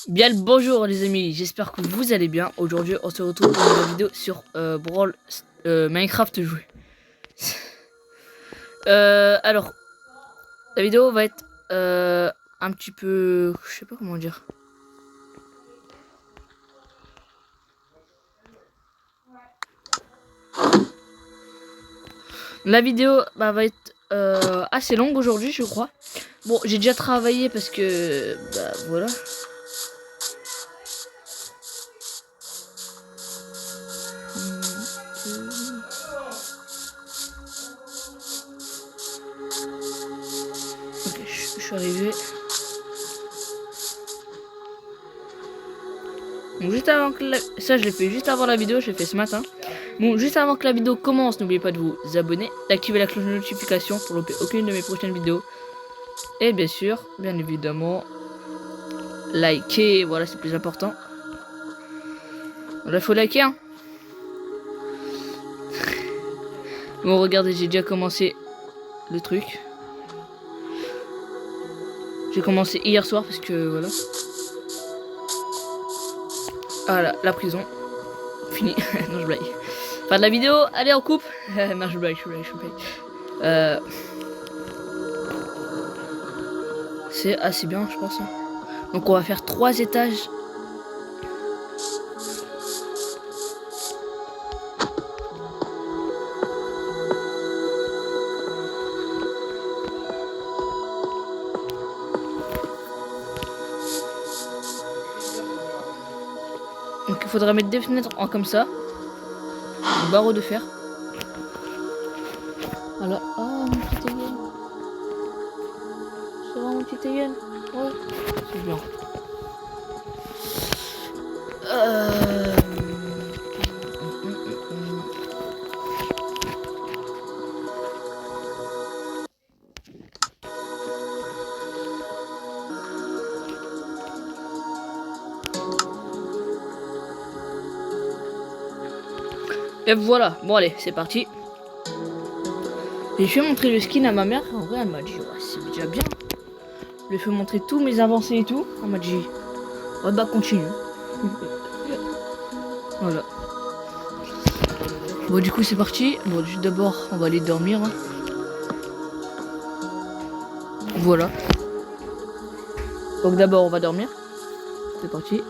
Bien le bonjour les amis, j'espère que vous allez bien. Aujourd'hui on se retrouve pour une nouvelle vidéo sur Brawl Minecraft joué. Alors, la vidéo va être un petit peu... Je sais pas comment dire. La vidéo va être assez longue aujourd'hui je crois. Bon, j'ai déjà travaillé parce que... voilà. Ok, je suis arrivé. Donc juste avant que ça je l'ai fait juste avant la vidéo, je l'ai fait ce matin. Bon, juste avant que la vidéo commence, n'oubliez pas de vous abonner, d'activer la cloche de notification pour louper aucune de mes prochaines vidéos. Et bien sûr, bien évidemment, liker, voilà c'est plus important. Là faut liker hein. Bon regardez, j'ai déjà commencé le truc. J'ai commencé hier soir parce que voilà. Voilà, la prison. Fini. Non je blague. Fin de la vidéo, allez on coupe. Non je blague. C'est assez bien je pense. Hein. Donc on va faire 3 étages. Donc il faudra mettre des fenêtres en comme ça. Un barreau de fer. Voilà. Ah mon petit alien. Ça va mon petit alien. Ouais. C'est bien. Et voilà, bon allez, c'est parti. Et je vais montrer le skin à ma mère. En vrai, elle m'a dit, ouais, c'est déjà bien. Je lui ai fait montrer tous mes avancées et tout. Elle m'a dit, ouais, bah continue. Voilà. Bon, du coup, c'est parti. Bon, juste d'abord, on va aller dormir. Hein. Voilà. Donc d'abord, on va dormir. C'est parti.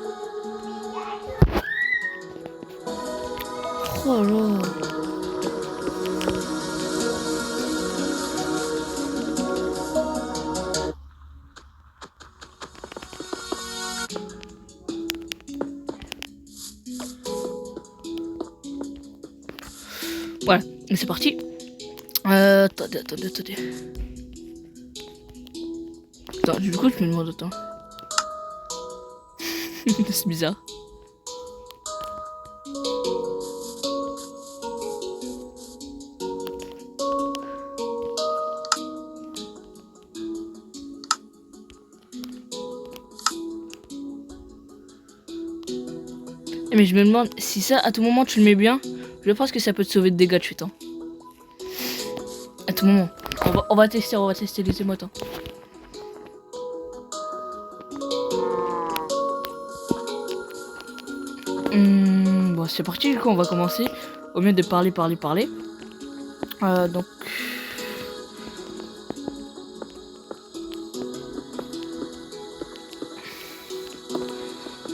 Oh là. Voilà, c'est parti. Attendez. Attends, du coup, je me demande, attends. C'est bizarre. Mais je me demande si ça, à tout moment, tu le mets bien. Je pense que ça peut te sauver de dégâts de chute. Hein. À tout moment. On va tester, laissez-moi attends. Bon, c'est parti, du coup, on va commencer. Au mieux de parler. Donc...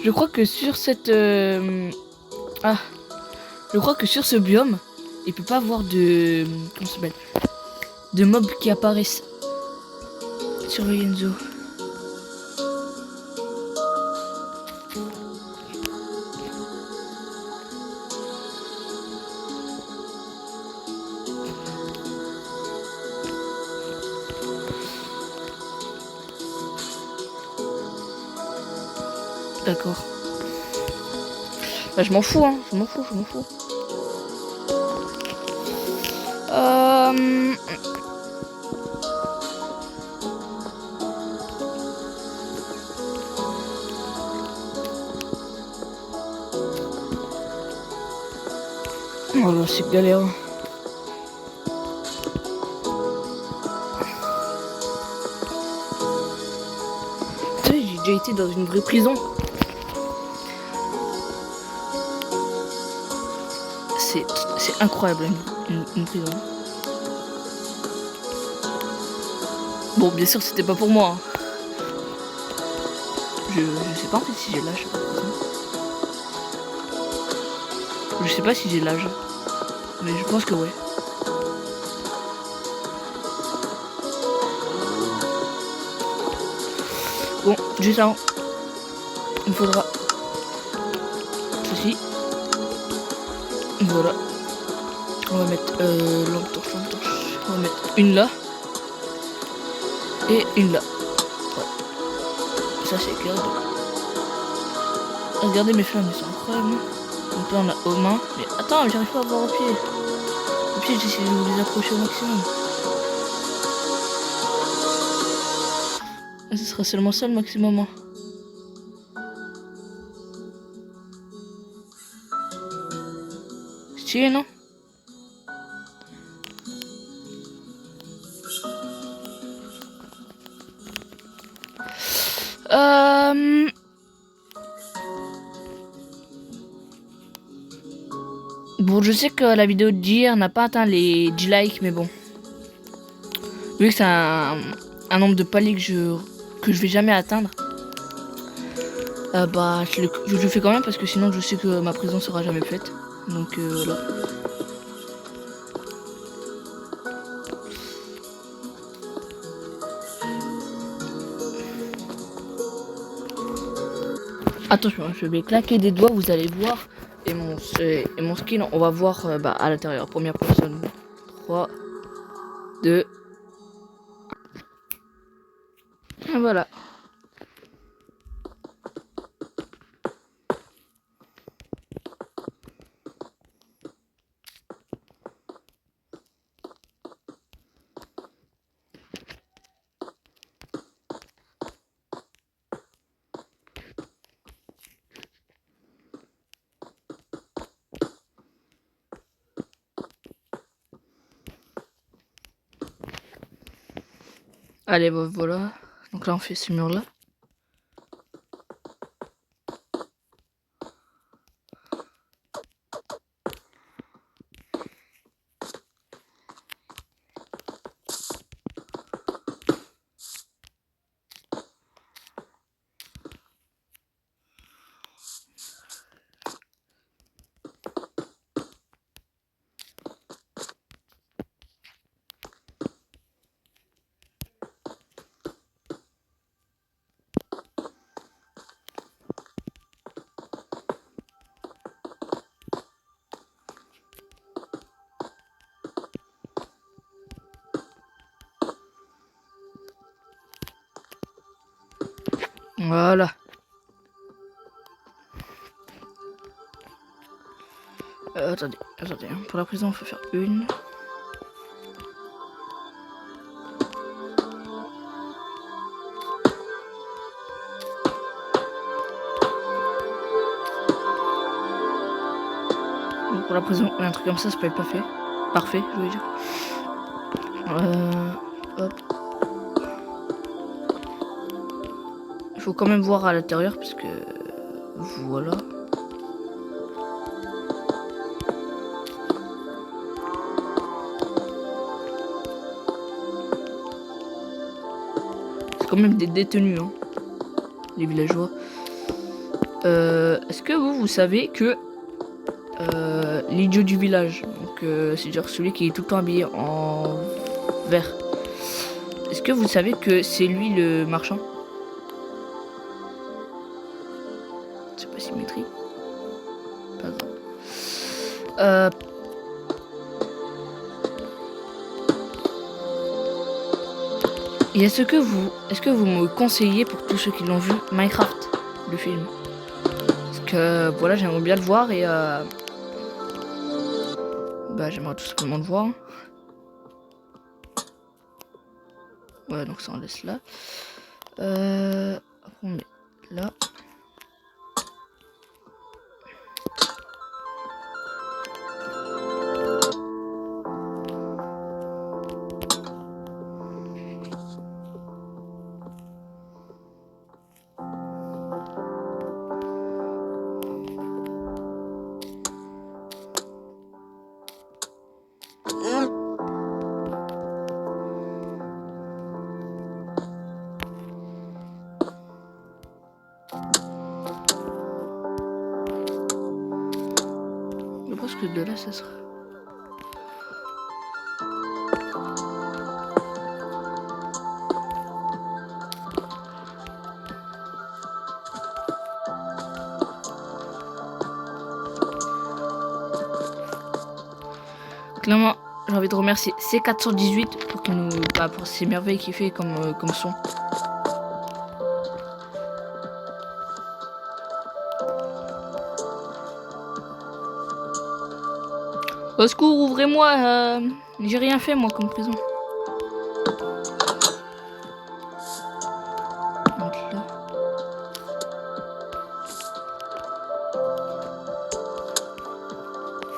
Je crois que sur cette... Je crois que sur ce biome, il peut pas avoir de... Comment ça s'appelle? De mobs qui apparaissent. Surveille Enzo. D'accord. Bah, je m'en fous, hein. Je m'en fous. Oh là, c'est galère. Tu sais, j'ai déjà été dans une vraie prison. c'est incroyable une prison. Bon, bien sûr, c'était pas pour moi. Hein. Je sais pas en fait si j'ai l'âge. Je sais pas si j'ai l'âge. Mais je pense que ouais. Bon, juste avant, il faudra ceci. Voilà. On va mettre lampe torche. On va mettre une là. Et une là. Ouais. Ça c'est éclairé. Regardez mes flammes, elles sont incroyables. Donc là on a aux mains. Mais attends, j'arrive pas à voir au pied. Au pied, j'essaie de vous les approcher au maximum. Et ce sera seulement ça le maximum. Hein. Stylé, non? Bon, je sais que la vidéo d'hier n'a pas atteint les 10 likes, mais bon. Vu que c'est un nombre de paliers que je vais jamais atteindre, bah je le fais quand même parce que sinon je sais que ma prison sera jamais faite. Donc voilà. Attention, je vais claquer des doigts, vous allez voir. Et mon skin, on va voir à l'intérieur. Première personne. 3, 2. Et voilà. Allez, bah, voilà. Donc là, on fait ce mur-là. Voilà. Attendez. Pour la prison, il faut faire une. Donc pour la prison, un truc comme ça peut être pas fait. Parfait, je veux dire. Hop. Il faut quand même voir à l'intérieur parce que voilà. C'est quand même des détenus, hein, les villageois. Est-ce que vous savez que l'idiot du village, donc c'est-à-dire celui qui est tout le temps habillé en vert, est-ce que vous savez que c'est lui le marchand? C'est pas symétrique. Pas grave. Et est-ce que vous me conseillez, pour tous ceux qui l'ont vu, Minecraft, le film? Parce que voilà, j'aimerais bien le voir et j'aimerais tout simplement le voir. Ouais, donc ça on laisse là. Après on met là. que de là, ça sera... Clairement, j'ai envie de remercier C418 pour qu'il nous, pour ces merveilles qu'il fait comme son. Au secours, ouvrez-moi. J'ai rien fait moi comme prison. Donc là.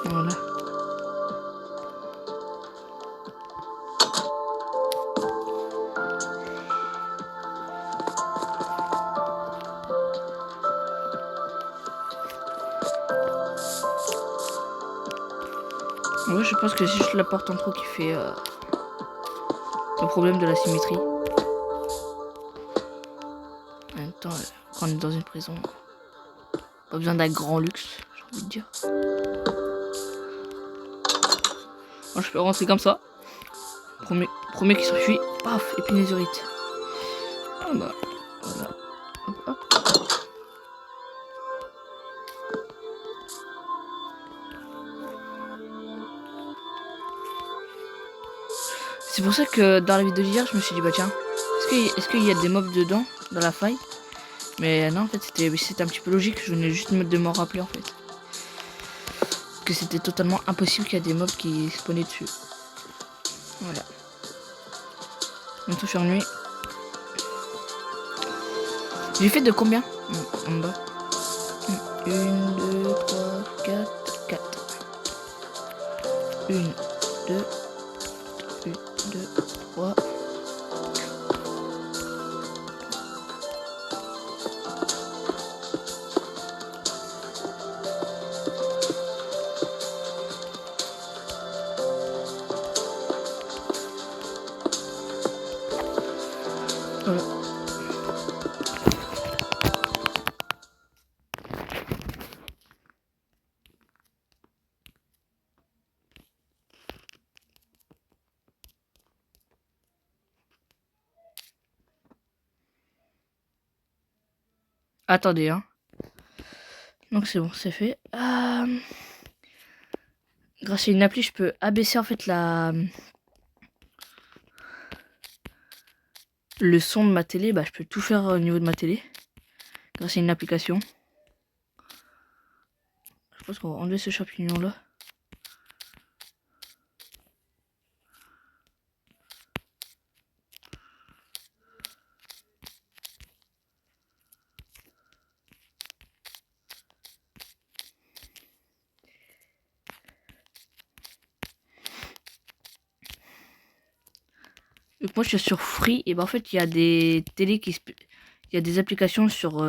Voilà. Ouais, je pense que c'est juste la porte en trop qui fait le problème de la symétrie. En même temps, quand on est dans une prison, pas besoin d'un grand luxe, j'ai envie de dire. Moi, je peux rentrer comme ça. Premier qui s'enfuit, paf, épinezurite. Ah bah, voilà. Hop, hop. C'est pour ça que dans la vidéo d'hier, je me suis dit, bah tiens, est-ce qu'il y a des mobs dedans, dans la faille? Mais non, en fait, c'était un petit peu logique, je venais juste de m'en rappeler, en fait. Que c'était totalement impossible qu'il y ait des mobs qui spawnaient dessus. Voilà. Bientôt sur nuit. J'ai fait de combien en bas? 1, 2, 3, 4, 4. 1, 2, 3. Voilà. Attendez, hein. Donc c'est bon, c'est fait. Grâce à une appli, je peux abaisser en fait le son de ma télé. Bah, je peux tout faire au niveau de ma télé. Grâce à une application. Je pense qu'on va enlever ce champignon là. Donc moi je suis sur Free et bah en fait il y a des télé il y a des applications sur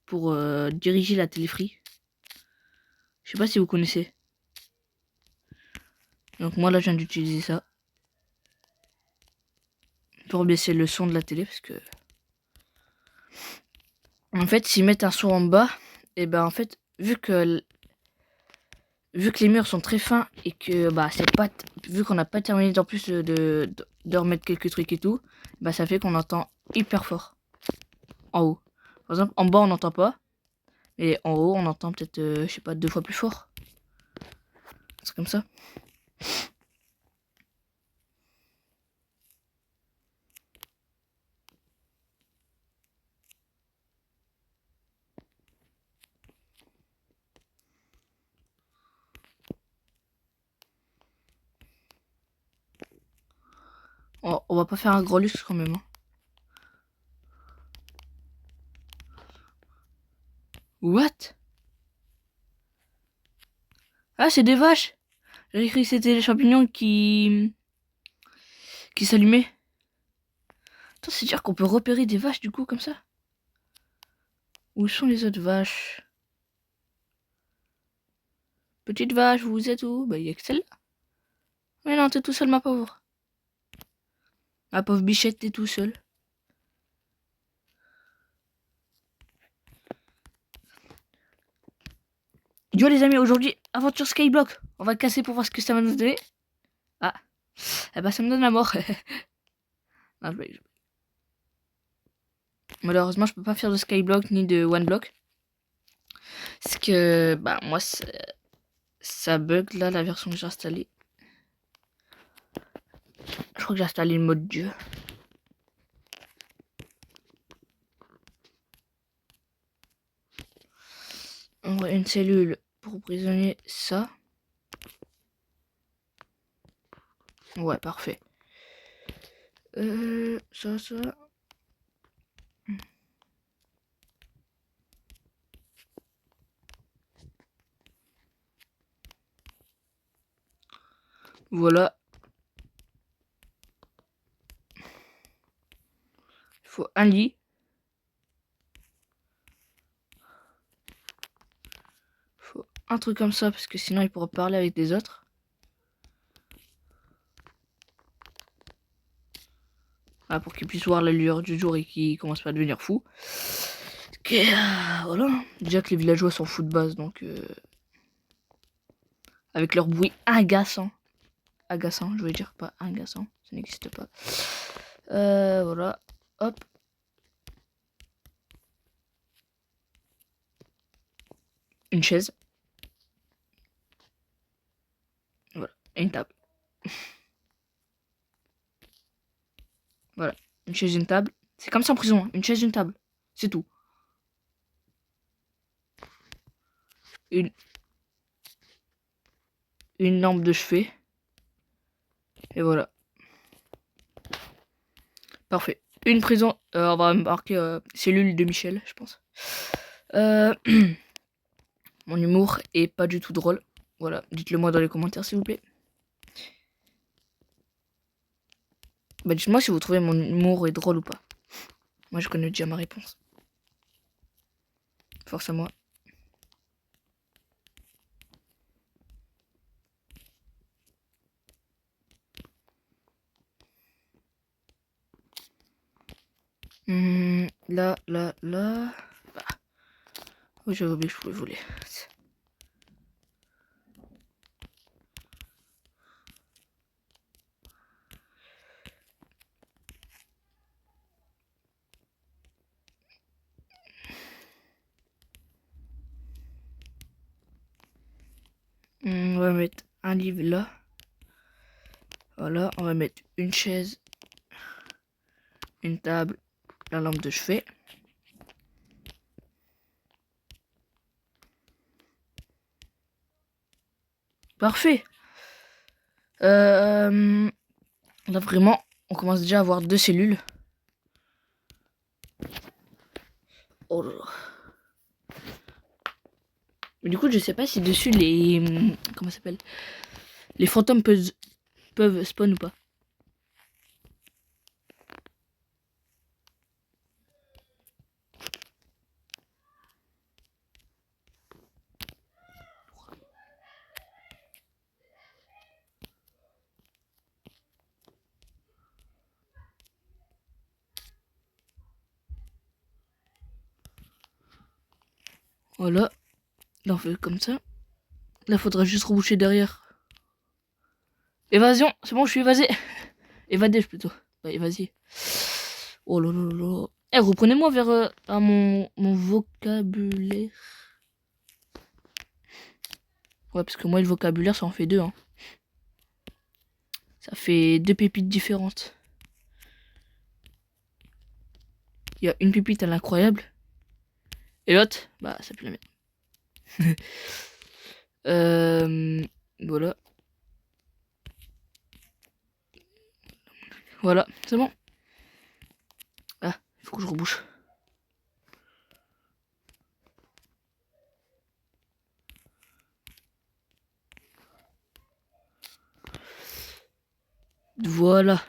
pour diriger la télé Free. Je sais pas si vous connaissez. Donc moi là je viens d'utiliser ça pour baisser le son de la télé parce que en fait s'ils mettent un son en bas et ben en fait vu que les murs sont très fins et que bah c'est pas vu qu'on n'a pas terminé en plus de remettre quelques trucs et tout, bah ça fait qu'on entend hyper fort en haut. Par exemple en bas on n'entend pas, et en haut on entend peut-être je sais pas 2 fois plus fort. C'est comme ça. On va pas faire un gros luxe quand même. Hein. What? Ah, c'est des vaches. J'avais cru que c'était les champignons qui s'allumaient. Attends, c'est dire qu'on peut repérer des vaches du coup comme ça. Où sont les autres vaches? Petite vache, vous êtes où? Bah, il y a que celle-là. Mais non, t'es tout seul, ma pauvre. Ma pauvre bichette, t'es tout seul. Yo les amis, aujourd'hui, aventure Skyblock. On va casser pour voir ce que ça va nous donner. Ah. Eh ben, ça me donne la mort. Non, malheureusement, je peux pas faire de Skyblock ni de OneBlock. Parce que, bah, moi, ça bug là, la version que j'ai installée. Je crois que j'ai installé le mode Dieu. On voit une cellule pour prisonnier ça. Ouais, parfait. Ça. Voilà. Il faut un lit. Il faut un truc comme ça parce que sinon il pourra parler avec des autres. Ah, pour qu'il puisse voir la lueur du jour et qu'il commence pas à devenir fou. Okay, voilà. Déjà que les villageois s'en foutent de base, donc avec leur bruit agaçant. Agaçant, je veux dire, pas agaçant, ça n'existe pas. Voilà. Hop. Une chaise. Voilà. Et une table. Voilà. Une chaise, une table. C'est comme ça en prison, hein. Une chaise, une table. C'est tout. Une lampe de chevet. Et voilà. Parfait. Une prison. On va marquer cellule de Michel, je pense. Mon humour est pas du tout drôle. Voilà. Dites-le moi dans les commentaires, s'il vous plaît. Bah, dites-moi si vous trouvez mon humour est drôle ou pas. Moi, je connais déjà ma réponse. Force à moi. Là. Bah. Oh, j'avais oublié que je pouvais voler. On va mettre un livre là. Voilà, on va mettre une chaise, une table, la lampe de chevet. Parfait. Là vraiment, on commence déjà à avoir 2 cellules. Oh là là. Mais du coup, je sais pas si dessus les comment ça s'appelle, les fantômes peuvent spawn ou pas. Voilà. Là, on fait comme ça. Là, faudra juste reboucher derrière. Évasion, c'est bon, je suis évasé. Évadé plutôt. Ouais, évasier. Oh là là là là. Eh, reprenez-moi vers à mon vocabulaire. Ouais, parce que moi, le vocabulaire, ça en fait 2. Hein. Ça fait 2 pépites différentes. Il y a une pépite à l'incroyable. Et l'autre, bah, ça pue la mienne. Voilà. Voilà, c'est bon. Ah, il faut que je rebouche. Voilà.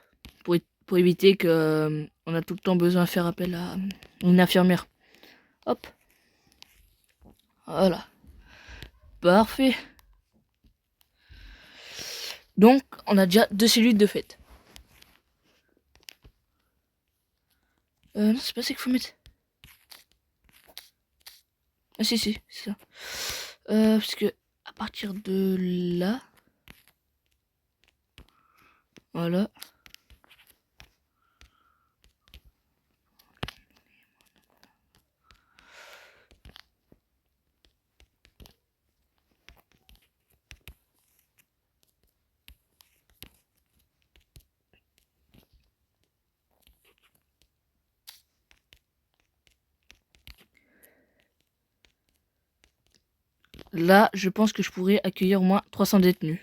Pour éviter que on a tout le temps besoin de faire appel à une infirmière. Hop. Voilà. Parfait. Donc, on a déjà 2 cellules de fait. Non, c'est pas ça qu'il faut mettre. Ah si, c'est ça. Parce que... Ah partir de là. Voilà. Là, je pense que je pourrais accueillir au moins 300 détenus.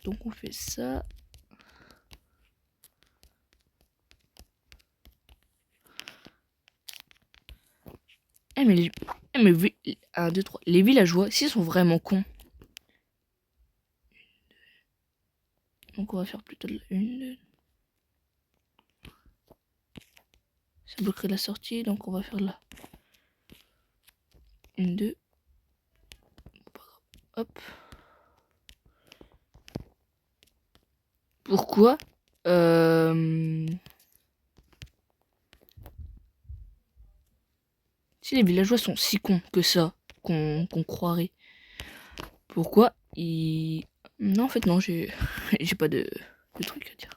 Donc on fait ça. Mais les... 1, 2, 3. Les villageois, s'ils sont vraiment cons. Donc on va faire plutôt de une. Ça bloquerait la sortie, donc on va faire là. 1, 2. Hop. Pourquoi Si les villageois sont si cons que ça, qu'on croirait, pourquoi ils... Non, en fait, non, j'ai pas de truc à dire.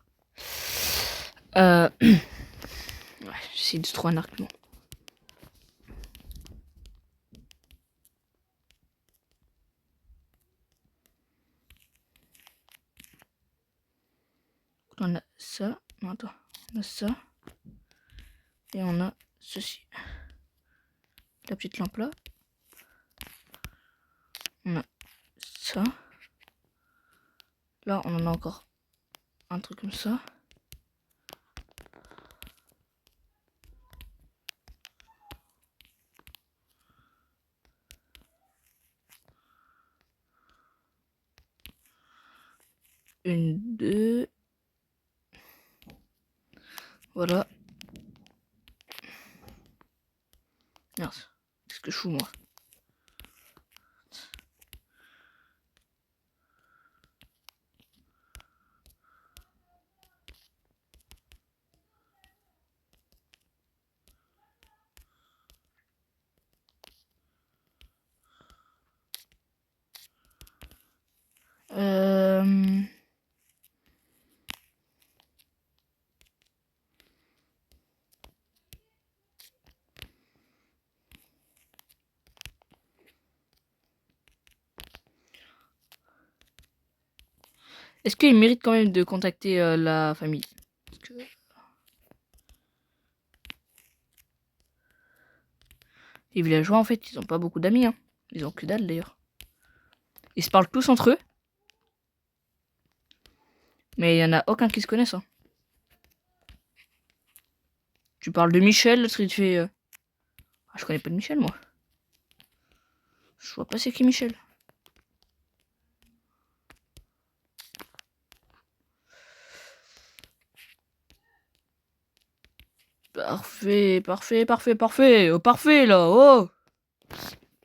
Ouais, j'essaie de trouver un argument. On a ça. Non, attends. On a ça. Et on a ceci. La petite lampe là. On a ça. Là, on en a encore un truc comme ça. Une, deux. Voilà. Merde. Qu'est-ce que je fous, moi? Est-ce qu'il mérite quand même de contacter la famille? Parce que... Les villageois, en fait, ils ont pas beaucoup d'amis. Hein. Ils ont que dalle, d'ailleurs. Ils se parlent tous entre eux. Mais il y en a aucun qui se connaissent. Hein. Tu parles de Michel, l'autre il te fait... Ah, je connais pas de Michel, moi. Je vois pas c'est qui Michel. Parfait, parfait, parfait, parfait. Oh, parfait, là, oh.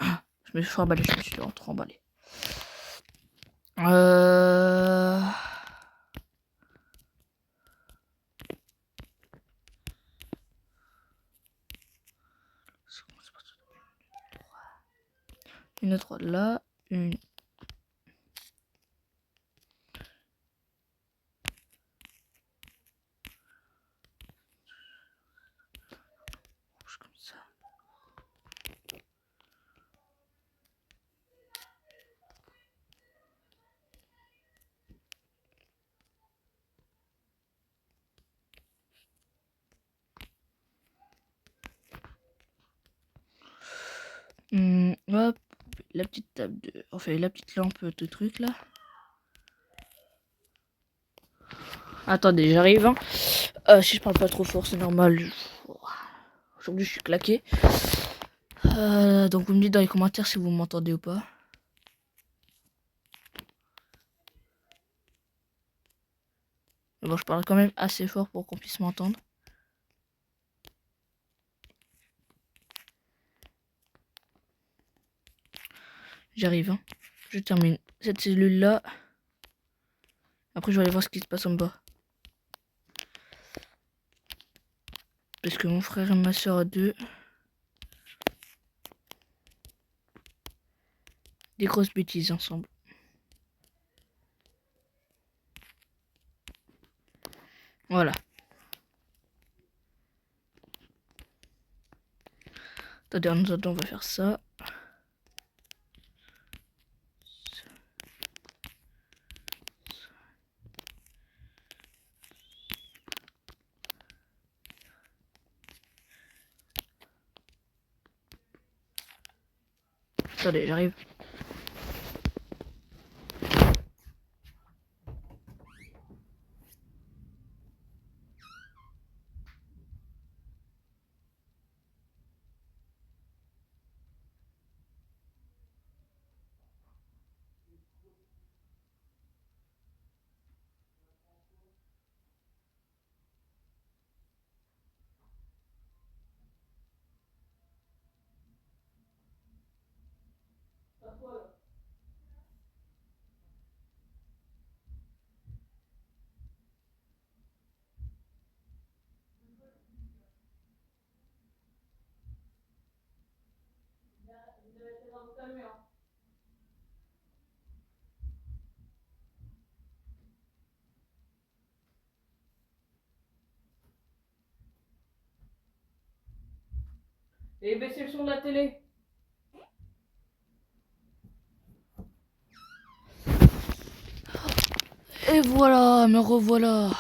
Je me suis emballé, je me suis trop emballé. Une autre là, une... Comme ça. Hop, la petite table de... Enfin, la petite lampe de truc là. Attendez, j'arrive. Hein. Si je parle pas trop fort, c'est normal. Aujourd'hui, je suis claqué. Donc, vous me dites dans les commentaires si vous m'entendez ou pas. Mais bon, je parle quand même assez fort pour qu'on puisse m'entendre. J'arrive. Hein. Je termine cette cellule là. Après, je vais aller voir ce qui se passe en bas. Parce que mon frère et ma soeur à deux. Des grosses bêtises ensemble. Voilà. Attendez, en attendant, on va faire ça. Attendez, j'arrive. Et baissez le son de la télé. Et voilà, me revoilà.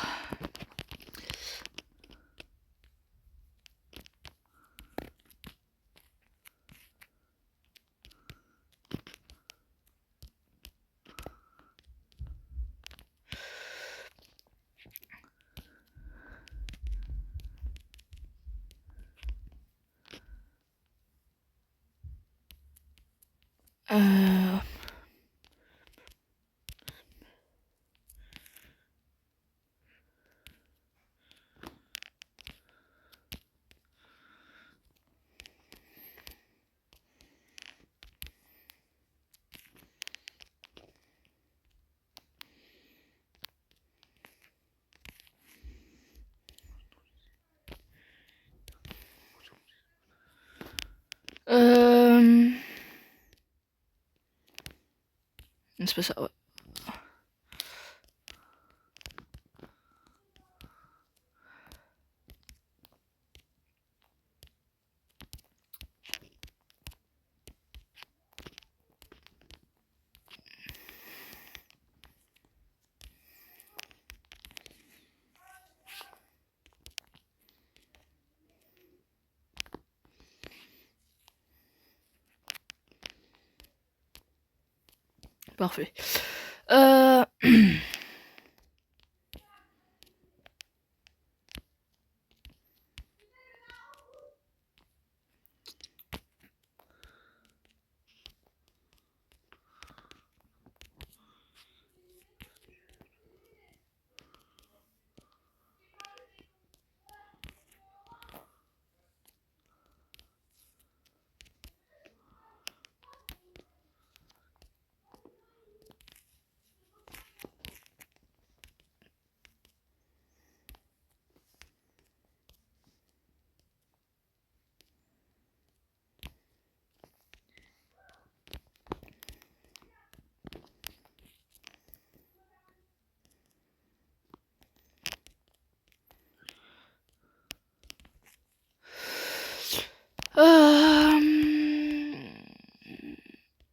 Euh... C'est pas ça, ouais. Parfait.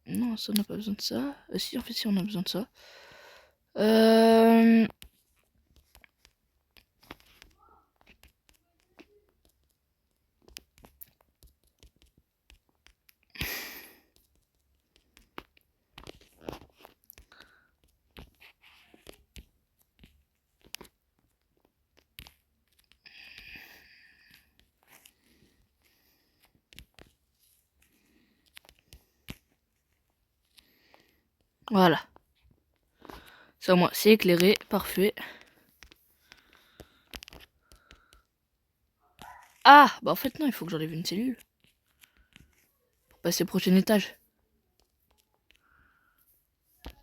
Non, ça on n'a pas besoin de ça. Si, en fait, si, on a besoin de ça. Voilà. Ça, moi, c'est éclairé. Parfait. Ah, bah en fait, non, il faut que j'enlève une cellule. Pour passer au prochain étage.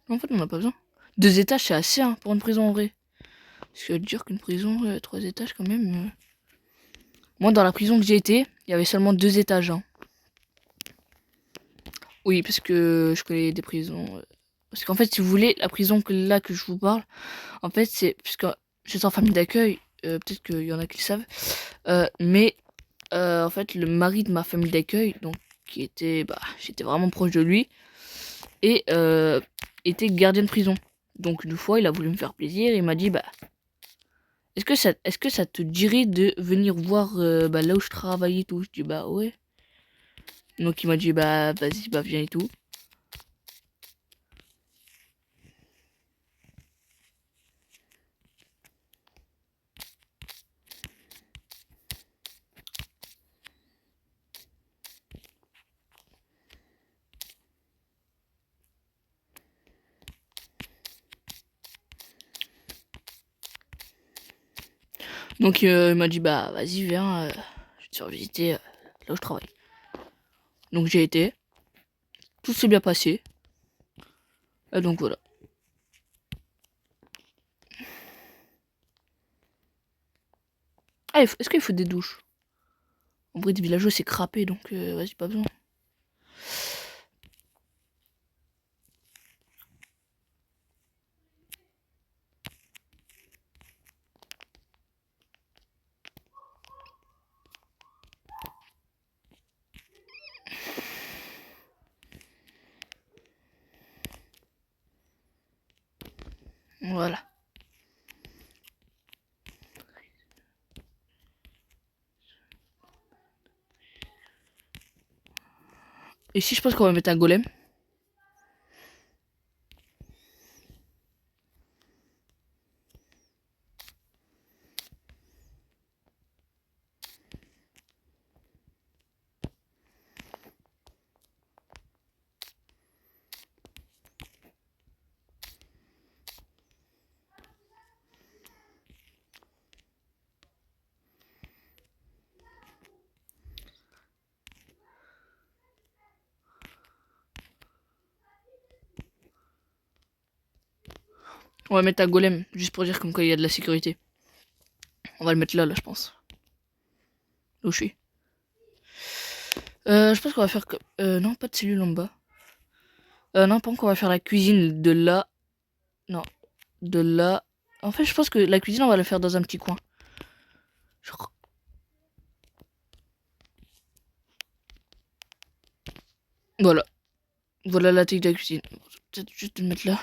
En fait, on n'a pas besoin. 2 étages, c'est assez hein, pour une prison en vrai. Parce que dire qu'une prison, 3 étages quand même. Moi, dans la prison que j'ai été, il y avait seulement 2 étages. Hein. Oui, parce que je connais des prisons. Parce qu'en fait, si vous voulez, la prison que je vous parle, en fait, c'est puisque j'étais en famille d'accueil. Peut-être qu'il y en a qui le savent. Mais en fait, le mari de ma famille d'accueil, donc qui était, j'étais vraiment proche de lui, et était gardien de prison. Donc une fois, il a voulu me faire plaisir, il m'a dit, est-ce que ça te dirait de venir voir là où je travaille et tout. Je dis bah ouais. Donc il m'a dit bah vas-y, bah viens et tout. Donc il m'a dit bah vas-y viens, je vais te faire visiter là où je travaille. Donc j'ai été, tout s'est bien passé. Et donc voilà. Ah, est-ce qu'il faut des douches? En vrai, des villageois c'est crapé donc vas-y, pas besoin. Voilà. Et si je pense qu'on va mettre un golem. On va mettre un golem, juste pour dire comme quoi il y a de la sécurité. On va le mettre là, je pense. Là où je suis. Je pense qu'on va faire que... non, pas de cellule en bas. Non, pas qu'on va faire la cuisine de là. Non, de là. En fait, je pense que la cuisine, on va la faire dans un petit coin. Genre... Voilà. Voilà la taille de la cuisine. Peut-être juste le mettre là.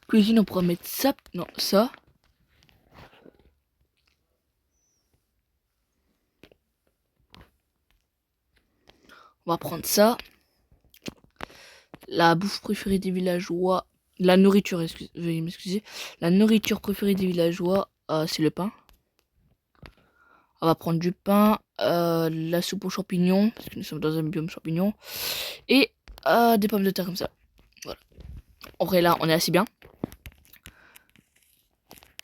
Cuisine, on pourra mettre ça. Non, ça. On va prendre ça. La bouffe préférée des villageois. La nourriture, veuillez m'excuser. La nourriture préférée des villageois, c'est le pain. On va prendre du pain, la soupe aux champignons, parce que nous sommes dans un biome champignons. Et des pommes de terre comme ça. Voilà. En vrai, là, on est assez bien.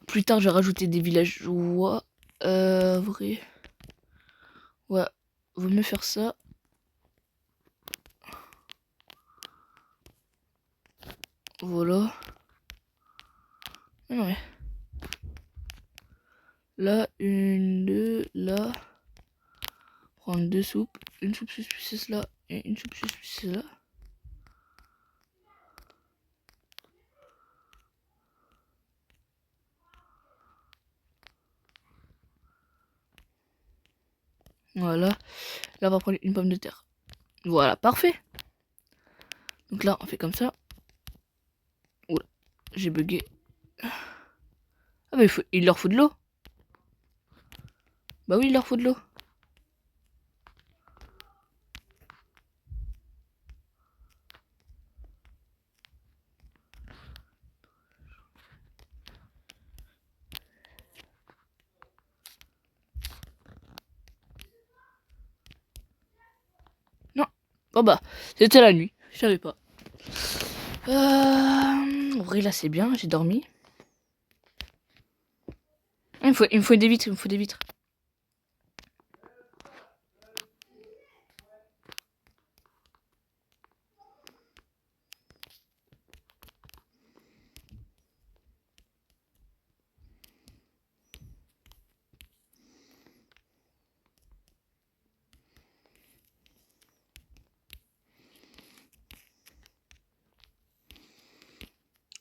Plus tard, je vais rajouter des villageois. Vrai. Ouais, vaut mieux faire ça. Voilà. Non, ouais. Là, une, deux, là. Prendre deux soupes. Une soupe suspicieuse là. Et une soupe suspicieuse là. Voilà. Là, on va prendre une pomme de terre. Voilà, parfait. Donc là, on fait comme ça. Oula, j'ai bugué. Ah, mais il leur faut de l'eau. Bah oui, il leur faut de l'eau. Oh bah, c'était la nuit. Je savais pas. En vrai, là, c'est bien. J'ai dormi. Il me faut des vitres. Il me faut des vitres.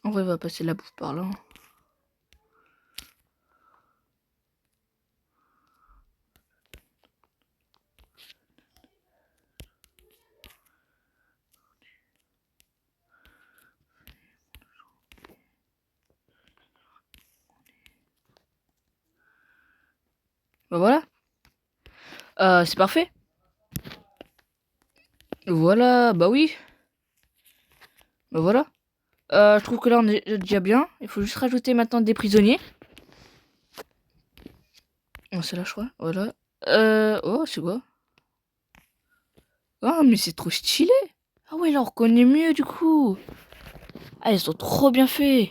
En vrai, on va passer la bouffe par là. Bah voilà. C'est parfait. Voilà, bah oui. Bah voilà. Je trouve que là, on est déjà bien. Il faut juste rajouter maintenant des prisonniers. Oh, c'est là, je crois. Voilà. Oh, c'est quoi? Ah, mais c'est trop stylé. Ah ouais, là, on reconnaît mieux, du coup. Ah, ils sont trop bien faits.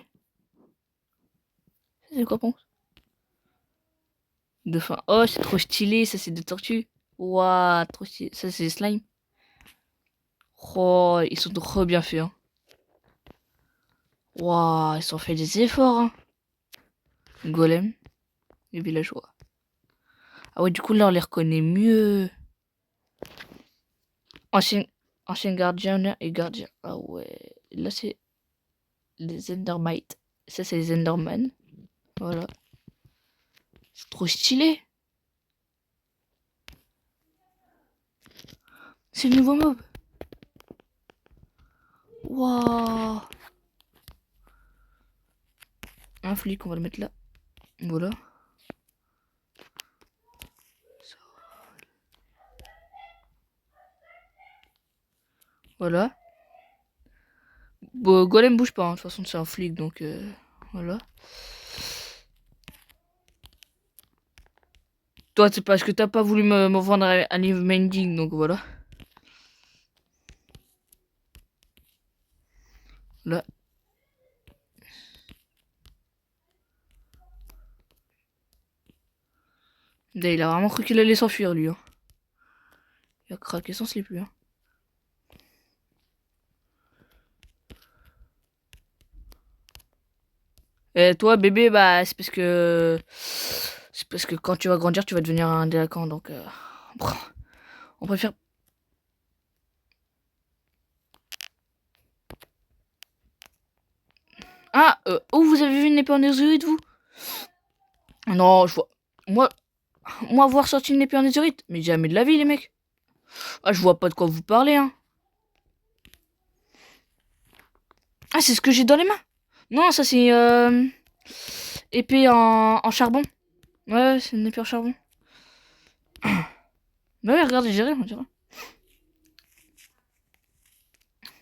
C'est quoi, pense? De fin. Oh, c'est trop stylé. Ça, c'est des tortues. Waouh, trop stylé. Ça, c'est des slime. Oh, ils sont trop bien faits, hein. Waouh, ils ont fait des efforts, hein. Golem, les villageois. Ah ouais, du coup, là, on les reconnaît mieux. Ancien, ancien gardien et gardien. Ah ouais. Là, c'est les Endermites. Ça, c'est les Enderman. Voilà. C'est trop stylé. C'est le nouveau mob. Waouh. Un flic, on va le mettre là. Voilà. Voilà. Bon, Golem bouge pas, hein. De toute façon, c'est un flic, donc voilà. Toi, c'est parce que t'as pas voulu me vendre un livre mending, donc voilà. Là. Là, il a vraiment cru qu'il allait s'enfuir, lui, hein. Il a craqué sans slip, lui, hein. Et toi, bébé, bah, c'est parce que... C'est parce que quand tu vas grandir, tu vas devenir un délinquant, donc... On préfère... Ah, oh, vous avez vu une épée en nézurite, vous? Non, je vois... Moi, voir sortir une épée en nézurite? Mais jamais de la vie, les mecs. Ah, je vois pas de quoi vous parlez, hein. Ah, c'est ce que j'ai dans les mains. Non, ça, c'est... Épée en charbon. Ouais, c'est une épée en charbon. Bah ouais, regardez, j'ai rien, on dirait.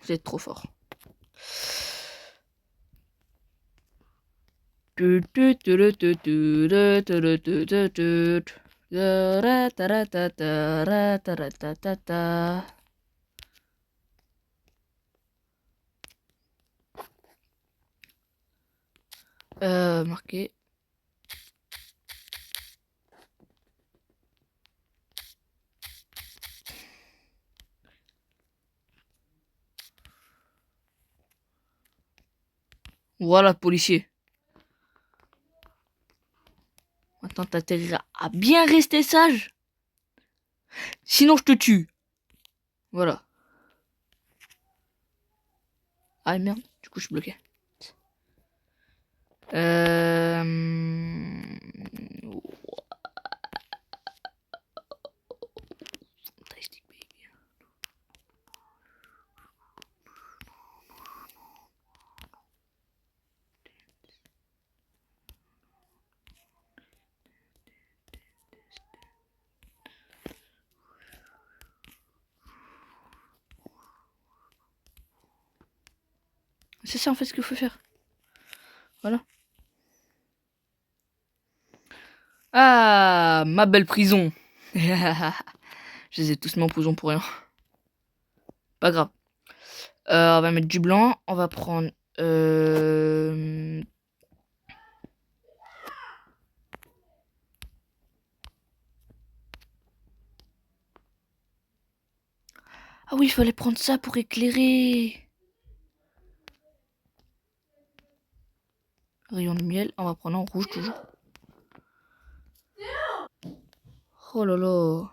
Vous êtes trop fort. Marqué. Voilà, policier. Maintenant, t'as intérêt à bien rester sage. Sinon, je te tue. Voilà. Ah merde, du coup, je suis bloqué. C'est ça en fait ce qu'il faut faire. Voilà. Ah, ma belle prison. Je les ai tous mis en prison pour rien. Pas grave. On va mettre du blanc. On va prendre... Ah oui, il fallait prendre ça pour éclairer. Rayon de miel. On va prendre en rouge toujours. Oh là là.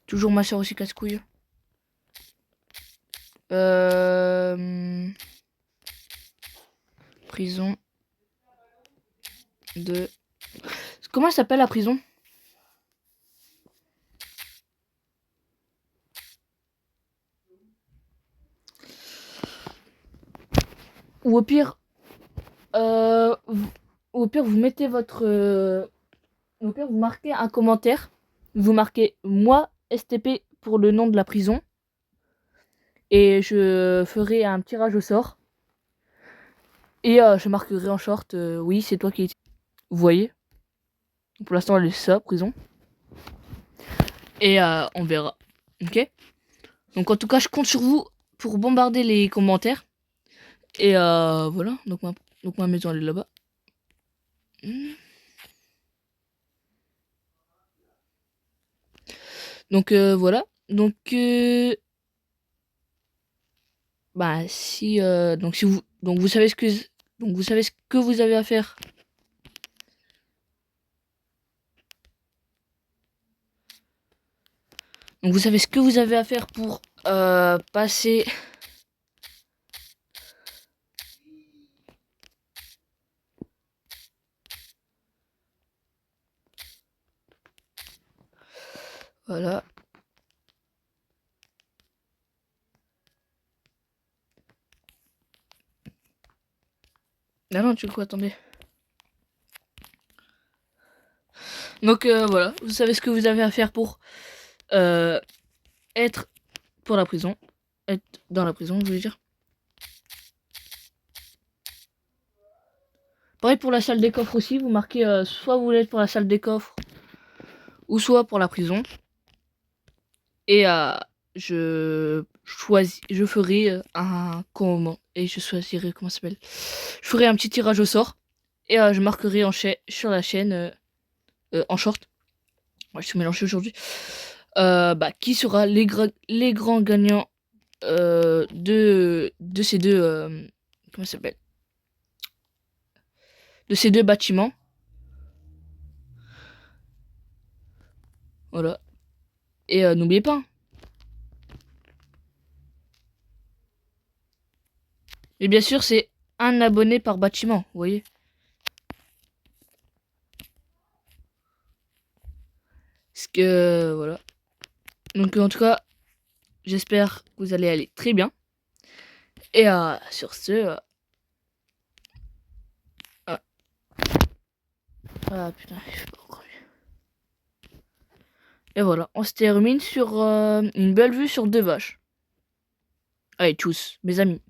Toujours ma soeur aussi casse-couille. Prison de... Comment ça s'appelle la prison? Ou au pire... au pire, vous mettez votre... au pire, vous marquez un commentaire. Vous marquez moi STP pour le nom de la prison. Et je ferai un tirage au sort. Et je marquerai en short, oui, c'est toi qui... Vous voyez? Pour l'instant, elle est ça, prison. Et on verra. Ok? Donc en tout cas, je compte sur vous pour bombarder les commentaires. Et voilà. Donc ma maison, elle est là-bas. Donc voilà. Donc bah si donc si vous vous savez ce que vous avez à faire. Donc vous savez ce que vous avez à faire pour passer voilà. Non, tu quoi, attendez. Donc voilà, vous savez ce que vous avez à faire pour être pour la prison. Être dans la prison, je veux dire. Pareil pour la salle des coffres aussi, vous marquez soit vous voulez être pour la salle des coffres ou soit pour la prison. Et je ferai un comment et je choisirai comment ça s'appelle. Je ferai un petit tirage au sort et je marquerai sur la chaîne en short. Ouais, je suis mélangé aujourd'hui. Bah, qui sera les grands gagnants de ces deux comment ça s'appelle, de ces deux bâtiments. Voilà. Et n'oubliez pas. Et bien sûr, c'est un abonné par bâtiment, vous voyez. Parce que voilà. Donc en tout cas, j'espère que vous allez aller très bien. Et sur ce... Ah putain, je sais pas encore mieux. Et voilà, on se termine sur une belle vue sur deux vaches. Allez, tchuss, mes amis.